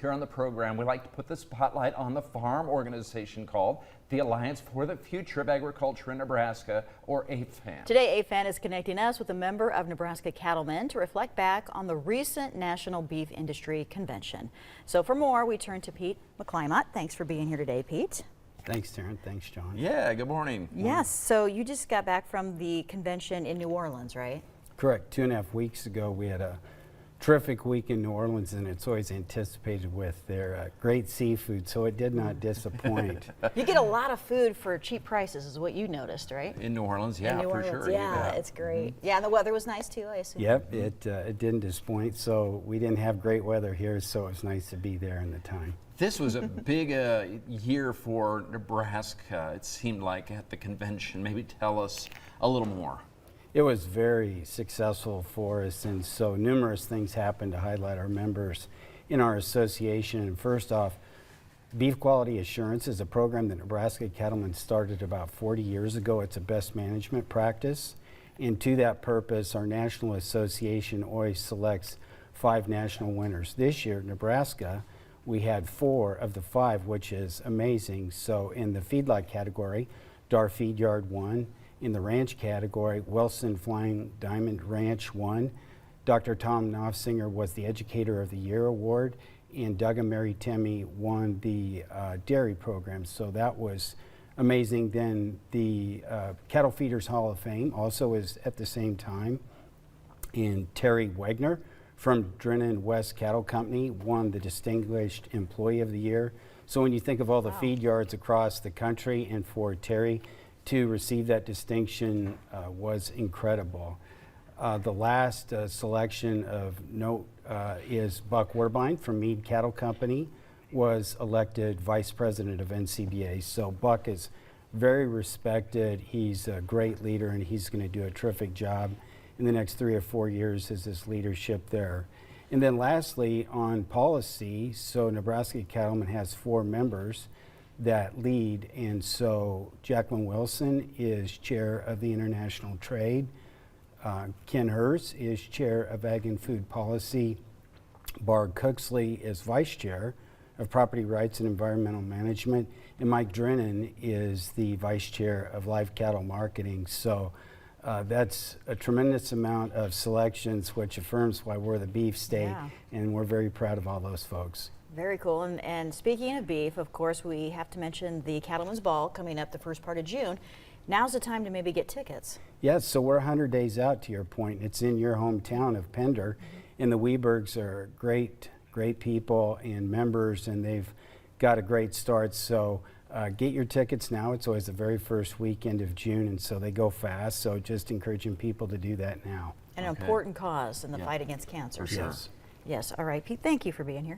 here on the program, we like to put the spotlight on the farm organization called the Alliance for the Future of Agriculture in Nebraska, or AFAN. Today, AFAN is connecting us with a member of Nebraska Cattlemen to reflect back on the recent National Beef Industry Convention. So for more, we turn to Pete McClymont. Thanks for being here today, Pete. Thanks, Taryn. Thanks, John. Yeah, good morning. Yes, so you just got back from the convention in New Orleans, right? Correct. 2.5 weeks ago, we had a terrific week in New Orleans, and it's always anticipated with their great seafood, so it did not disappoint. You get a lot of food for cheap prices is what you noticed, right? In New Orleans, yeah, in New for Orleans. sure. Yeah, it's great. Yeah, and the weather was nice too, I assume. Yep, it didn't disappoint, so we didn't have great weather here, so it was nice to be there in the time. This was a big year for Nebraska, it seemed like, at the convention. Maybe tell us a little more. It was very successful for us, and so numerous things happened to highlight our members in our association. And first off, Beef Quality Assurance is a program that Nebraska Cattlemen started about 40 years ago. It's a best management practice, and to that purpose, our national association always selects 5 national winners. This year, Nebraska, we had 4 of the 5, which is amazing. So in the feedlot category, Dar Feed Yard won. In the ranch category, Wilson Flying Diamond Ranch won. Dr. Tom Knopfsinger was the Educator of the Year award, and Doug and Mary Timmy won the dairy program. So that was amazing. Then the Cattle Feeders Hall of Fame also is at the same time. And Terry Wagner from Drennan West Cattle Company won the Distinguished Employee of the Year. So when you think of all the feed yards across the country, and for Terry to receive that distinction was incredible. The last selection of note is Buck Werbine from Meade Cattle Company was elected Vice President of NCBA. So Buck is very respected. He's a great leader, and he's going to do a terrific job in the next 3 or 4 years as his leadership there. And then lastly, on policy, so Nebraska Cattlemen has 4 members that lead, and so Jacqueline Wilson is chair of the International Trade. Ken Hurst is chair of Ag and Food Policy. Barb Cooksley is vice chair of Property Rights and Environmental Management, and Mike Drennan is the vice chair of Live Cattle Marketing. So that's a tremendous amount of selections, which affirms why we're the beef state, and we're very proud of all those folks. Very cool. And speaking of beef, of course, we have to mention the Cattlemen's Ball coming up the first part of June. Now's the time to maybe get tickets. Yes, so we're 100 days out, to your point. It's in your hometown of Pender, and the Webergs are great people and members, and they've got a great start. So get your tickets now. It's always the very first weekend of June, and so they go fast. So just encouraging people to do that now. An important cause in the fight against cancer. Yes. Yes. All right, Pete, thank you for being here.